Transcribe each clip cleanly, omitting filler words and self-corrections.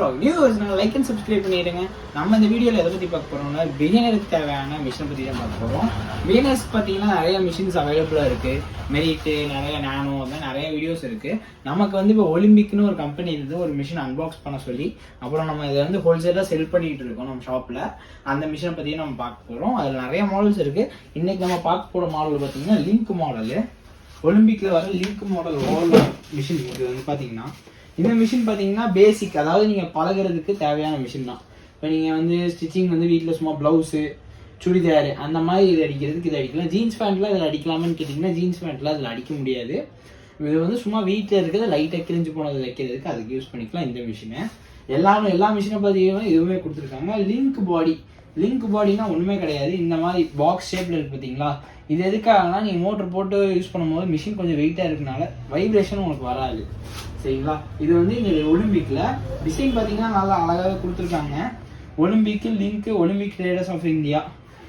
vlog. New like and subscribe பண்ணிடுங்க. நம்ம இந்த வீடியோல எதை பத்தி பார்க்க போறோம்னா பிகினருக்கு தேவையான மிஷினை பத்தி தான் பார்க்க போறோம். பிகினர்ஸ் பார்த்தீங்கன்னா நிறைய மிஷின்ஸ் அவைலபிளா இருக்கு. மெரிட், நிறைய நானோ, நிறைய வீடியோஸ் இருக்கு. நமக்கு வந்து இப்போ ஒலிம்பிக்னு ஒரு கம்பெனி இருந்து ஒரு மிஷின் அன்பாக்ஸ் பண்ண சொல்லி அப்புறம் நம்ம இதை வந்து ஹோல்சேலாக செல் பண்ணிட்டு இருக்கோம் நம்ம ஷாப்ல. அந்த மிஷினை பத்தி நம்ம பார்க்க போறோம். அதில் நிறைய மாடல்ஸ் இருக்கு. இன்னைக்கு நம்ம பார்க்க போற மாடல் பார்த்தீங்கன்னா லிங்க் மாடல். ஒலிம்பிக்ல வர லிங்க் மாடல் ஓல் மிஷின். இது வந்து பார்த்தீங்கன்னா இந்த மிஷின் பார்த்தீங்கன்னா பேசிக், அதாவது நீங்கள் பழகிறதுக்கு தேவையான மிஷின் தான். இப்போ நீங்கள் வந்து ஸ்டிச்சிங் வந்து வீட்டில் சும்மா ப்ளவுஸு, சுடிதார் அந்த மாதிரி இது அடிக்கிறதுக்கு இது அடிக்கலாம். ஜீன்ஸ் பேண்ட்லாம் இதில் அடிக்கலாமான்னு கேட்டிங்கன்னா ஜீன்ஸ் பேண்ட்லாம் அதில் அடிக்க முடியாது. இது வந்து சும்மா வீட்டில் இருக்கிறத லைட்டாக கிழிஞ்சு போனது வைக்கிறதுக்கு அதுக்கு யூஸ் பண்ணிக்கலாம் இந்த மிஷினை. எல்லா மிஷினை பார்த்தீங்கன்னா இதுவுமே கொடுத்துருக்காங்க. லிங்க் பாடினா ஒன்றுமே கிடையாது. இந்த மாதிரி பாக்ஸ் ஷேப்பில் இருக்குது பார்த்தீங்களா, இது எதுக்காகனா நீங்கள் மோட்டர் போட்டு யூஸ் பண்ணும்போது மிஷின் கொஞ்சம் வெயிட்டாக இருக்கனால வைப்ரேஷன் உங்களுக்கு வராது, சரிங்களா. இது வந்து இந்த ஒலிம்பிக்கில் டிசைன் பார்த்தீங்கன்னா நல்லா அழகாக கொடுத்துருக்காங்க. ஒலிம்பிக் ட்ரேடர்ஸ் ஆஃப் இந்தியா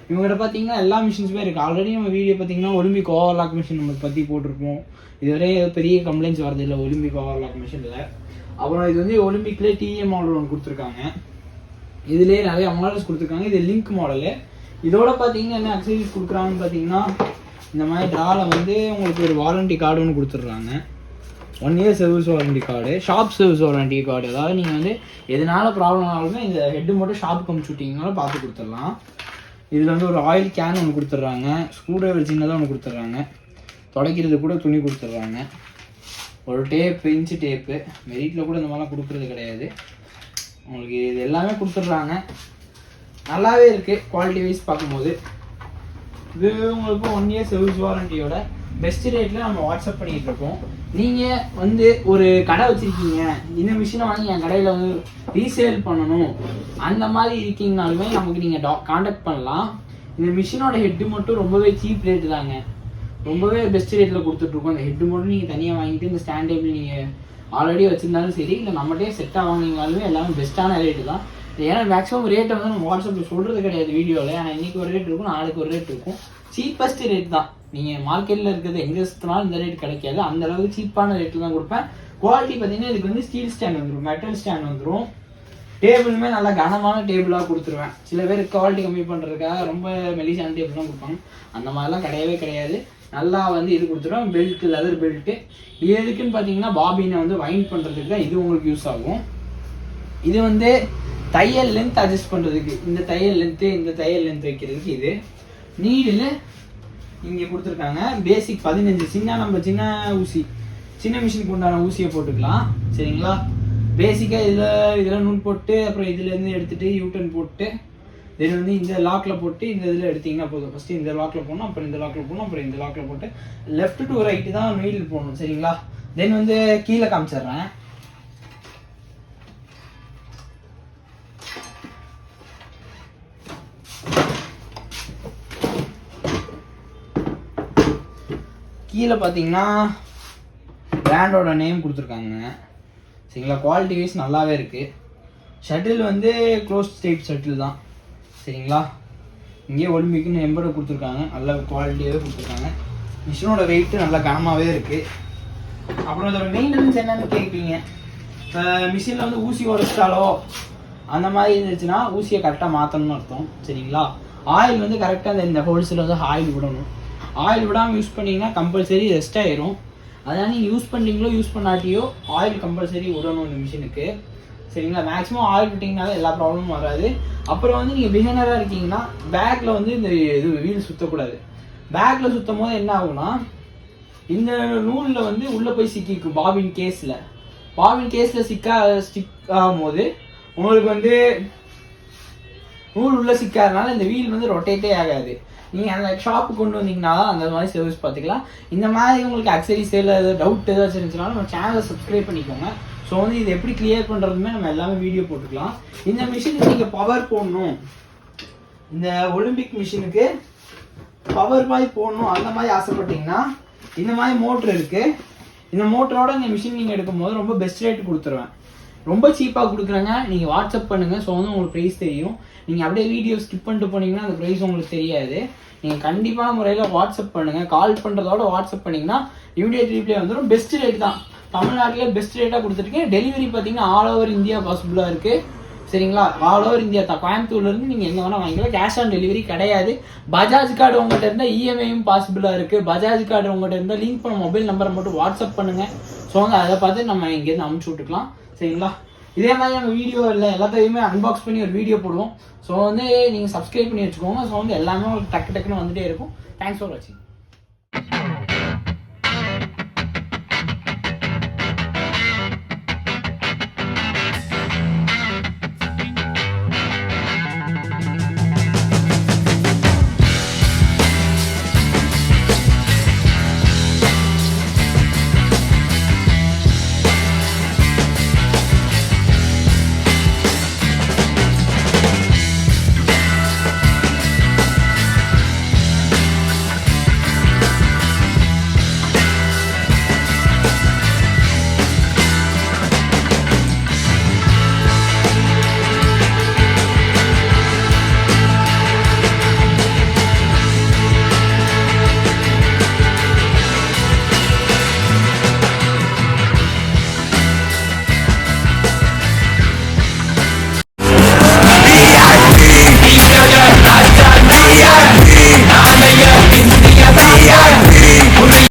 இவங்ககிட்ட பார்த்தீங்கன்னா எல்லா மிஷின்ஸுமே இருக்குது. ஆல்ரெடி நம்ம வீடியோ பார்த்தீங்கன்னா ஒலிம்பிக் ஓவர்லாக் மிஷின் நம்ம பற்றி போட்டிருப்போம். இதுவரை பெரிய கம்ப்ளைண்ட்ஸ் வரது இல்லை ஒலிம்பிக் ஓவர்லாக் மிஷினில். அப்புறம் இது வந்து ஒலிம்பிக்லேயே டிஎம் மாடல் ஒன்று கொடுத்துருக்காங்க. இதுலேயே நிறைய மாடல்ஸ் கொடுத்துருக்காங்க. இது லிங்க் மாடலு. இதோட பார்த்தீங்கன்னா என்ன அக்சசரிஸ் கொடுக்குறாங்கன்னு பார்த்தீங்கன்னா இந்த மாதிரி ட்ராவில் வந்து உங்களுக்கு ஒரு வாரண்டி கார்டு ஒன்று கொடுத்துட்றாங்க. 1 year service warranty card, shop service warranty card. அதாவது நீங்கள் வந்து எதனால ப்ராப்ளம் ஆனாலுமே இந்த ஹெட்டு மட்டும் ஷாப்புக்கு அமுச்சு விட்டிங்கனாலும் பார்த்து கொடுத்துடலாம். இதில் வந்து ஒரு ஆயில் கேன் ஒன்று கொடுத்துட்றாங்க. ஸ்க்ரூ டிரைவர் சின்னதாக ஒன்று கொடுத்துட்றாங்க. துடைக்கிறது கூட துணி கொடுத்துட்றாங்க. ஒரு டேப்பு, இன்ச்சு டேப்பு. மெரிட்டில் கூட இந்த மாதிரிலாம் கொடுக்குறது கிடையாது. உங்களுக்கு இது எல்லாமே கொடுத்துட்றாங்க. நல்லாவே இருக்குது குவாலிட்டி வைஸ் பார்க்கும்போது. இது உங்களுக்கு 1 year சர்வீஸ் வாரண்டியோட பெஸ்ட் ரேட்டில் நம்ம வாட்ஸ்அப் பண்ணிகிட்டு இருக்கோம். நீங்கள் வந்து ஒரு கடை வச்சுருக்கீங்க, இந்த மிஷினை வாங்கி என் கடையில் வந்து ரீசேல் பண்ணணும் அந்த மாதிரி இருக்கீங்கனாலுமே நமக்கு நீங்கள் காண்டாக்ட் பண்ணலாம். இந்த மிஷினோட ஹெட்டு மட்டும் ரொம்பவே சீப் ரேட்டு தாங்க. ரொம்பவே பெஸ்ட் ரேட்டில் கொடுத்துட்ருக்கோம். இந்த ஹெட்டு மட்டும் நீங்கள் தனியாக வாங்கிட்டு இந்த ஸ்டாண்ட் டேபிள் நீங்கள் ஆல்ரெடி வச்சுருந்தாலும் சரி, இல்லை நம்மகிட்டே செட்டாக வாங்கினாலுமே எல்லாமே பெஸ்ட்டான ரேட்டு தான். ஏன்னா மேக்ஸிமம் ரேட்டை வந்து நம்ம வாட்ஸ்அப்பில் சொல்கிறது கிடையாது வீடியோவில். ஆனால் இன்றைக்கி ஒரு ரேட் இருக்கும், நாளைக்கு ஒரு ரேட் இருக்கும். சீப்பஸ்ட் ரேட் தான். நீங்கள் மார்க்கெட்டில் இருக்கிறது எங்கே சுற்றினாலும் இந்த ரேட் கிடைக்காது. அந்த அளவுக்கு சீப்பான ரேட்டில் தான் கொடுப்பேன். குவாலிட்டி பார்த்தீங்கன்னா இதுக்கு வந்து ஸ்டீல் ஸ்டாண்ட் வந்துடும், மெட்டல் ஸ்டாண்ட் வந்துடும். டேபிளுமே நல்லா கனமான டேபிளாக கொடுத்துருவேன். சில பேர் குவாலிட்டி கம்மி பண்ணுறதுக்காக ரொம்ப மெலிசான டேபிள் தான் கொடுப்பாங்க. அந்த மாதிரிலாம் கிடையவே கிடையாது. நல்லா வந்து இது கொடுத்துருவோம். Belt, leather belt. இது எதுக்குன்னு பார்த்தீங்கன்னா பாபினை வந்து வைண்ட் பண்ணுறதுக்கு தான் இது உங்களுக்கு யூஸ் ஆகும். இது வந்து தையல் லென்த் அட்ஜஸ்ட் பண்ணுறதுக்கு, இந்த தையல் லென்த் வைக்கிறதுக்கு இது. நீடில் இங்கே கொடுத்துருக்காங்க. பேசிக் 15 நம்ம சின்ன மிஷினுக்கு உண்டான ஊசியை போட்டுக்கலாம், சரிங்களா. பேசிக்காக இதில் நூல் போட்டு அப்புறம் இதுலேருந்து எடுத்துகிட்டு யூட்டன் போட்டு தென் வந்து இந்த லாக்கில் போட்டு இந்த இதில் எடுத்திங்கன்னா போதும். ஃபஸ்ட்டு இந்த லாக்கில் போடணும், அப்புறம் இந்த லாக்கில் போடணும், அப்புறம் இந்த லாக்கில் போட்டு லெஃப்ட் டு ரைட்டு தான் நீடில் போடணும், சரிங்களா. தென் வந்து கீழே காமிச்சிட்றேன். கீழே பார்த்தீங்கன்னா பிராண்டோட நேம் கொடுத்துருக்காங்க, சரிங்களா. குவாலிட்டி வைஸ் நல்லாவே இருக்குது. ஷட்டில் வந்து க்ளோஸ் டைப் ஷட்டில் தான், சரிங்களா. இங்கே ஒலிம்பிக்னு எம்பரை கொடுத்துருக்காங்க. நல்ல குவாலிட்டியாகவே கொடுத்துருக்காங்க. மிஷினோட வெயிட்டு நல்லா கனமாகவே இருக்குது. அப்புறம் இதோட மெயின்டெனன்ஸ் என்னென்னு கேட்பீங்க. இப்போ மிஷினில் வந்து ஊசி உடச்சிட்டாலோ அந்த மாதிரி இருந்துச்சுன்னா ஊசியை கரெக்டாக மாற்றணும்னு அர்த்தம், சரிங்களா. ஆயில் வந்து கரெக்டாக இந்த ஹோல்ஸில் வந்து ஆயில் விடணும். ஆயில் விடாமல் யூஸ் பண்ணிங்கன்னா கம்பல்சரி ரெஸ்ட் ஆயிரும். அதனால் நீங்கள் யூஸ் பண்ணுறீங்களோ யூஸ் பண்ணாட்டியோ ஆயில் கம்பல்சரி விடணும் இந்த மிஷினுக்கு, சரிங்களா. மேக்ஸிமம் ஆயில் விட்டிங்கனால எல்லா ப்ராப்ளமும் வராது. அப்புறம் வந்து நீங்கள் பிகினராக இருக்கீங்கன்னா பேக்கில் வந்து இந்த இது வீல் சுற்றக்கூடாது. பேக்கில் சுற்றும் போது என்ன ஆகும்னா இந்த நூலில் வந்து உள்ளே போய் சிக்கிக்கும். பாபின் கேஸில் ஸ்டிக் ஆகும்போது உங்களுக்கு வந்து நூல் உள்ளே சிக்காதனால இந்த வீல் வந்து ரொட்டேட்டே ஆகாது. நீங்கள் அந்த ஷாப்புக்கு கொண்டு வந்தீங்கன்னா தான் அந்த மாதிரி சர்வீஸ் பார்த்துக்கலாம். இந்த மாதிரி உங்களுக்கு அக்சரிஸ் ஏதாவது டவுட் ஏதாச்சும் இருந்துச்சுனாலும் நம்ம சேனலை சப்ஸ்கிரைப் பண்ணிக்கோங்க. ஸோ வந்து இது எப்படி கிளியர் பண்ணுறதுமே நம்ம எல்லாமே வீடியோ போட்டுக்கலாம். இந்த மிஷினுக்கு நீங்கள் பவர் போடணும், இந்த ஒலிம்பிக் மிஷினுக்கு பவர் மாதிரி போடணும் அந்த மாதிரி ஆசைப்பட்டீங்கன்னா இந்த மாதிரி மோட்ரு இருக்குது. இந்த மோட்டரோட இந்த மிஷின் நீங்கள் எடுக்கும்போது ரொம்ப பெஸ்ட் ரேட் கொடுத்துருவேன். ரொம்ப சீப்பாக கொடுக்குறேங்க. நீங்கள் வாட்ஸ்அப் பண்ணுங்கள். ஸோ வந்து உங்களுக்கு ப்ரைஸ் தெரியும். நீங்கள் அப்படியே வீடியோ ஸ்கிப் பண்ணிட்டு போனீங்கன்னா அந்த ப்ரைஸ் உங்களுக்கு தெரியாது. நீங்கள் கண்டிப்பான முறையில் வாட்ஸ்அப் பண்ணுங்கள். கால் பண்ணுறதோட வாட்ஸ்அப் பண்ணிங்கன்னா இமீடியட் ரீப்ளே வந்துடும். பெஸ்ட் ரேட் தான். தமிழ்நாட்டிலே பெஸ்ட் ரேட்டாக கொடுத்துருக்கேன். டெலிவரி பார்த்தீங்கன்னா ஆல் ஓவர் இந்தியா பாசிபிளாக இருக்குது. சரிங்களா? ஆல் ஓவர் இந்தியா கோயம்புத்தூர்லேருந்து நீங்கள் எங்கே வேணால் வாங்கிக்கலாம். கேஷ் ஆன் டெலிவரி கிடையாது. பஜாஜ் கார்டு உங்கள்கிட்ட இருந்தால் இஎம்ஐயும் பாசிபிளாக இருக்குது. பஜாஜ் கார்டு உங்கள்கிட்ட இருந்தால் லிங்க் பண்ண மொபைல் நம்பரை மட்டும் வாட்ஸ்அப் பண்ணுங்கள். ஸோ வந்து அதை பார்த்து நம்ம இங்கேருந்து அனுப்பிச்சி விட்டுக்கலாம். சரிங்களா? இதே மாதிரி நம்ம வீடியோ இல்லை எல்லாத்தையுமே அன்பாக்ஸ் பண்ணி ஒரு வீடியோ போடுவோம். ஸோ வந்து நீங்கள் சப்ஸ்கிரைப் பண்ணி வச்சுக்கோங்க. ஸோ வந்து எல்லாமே உங்களுக்கு டக்குன்னு வந்துகிட்டே இருக்கும். தேங்க்ஸ் ஃபார் வாட்சிங்.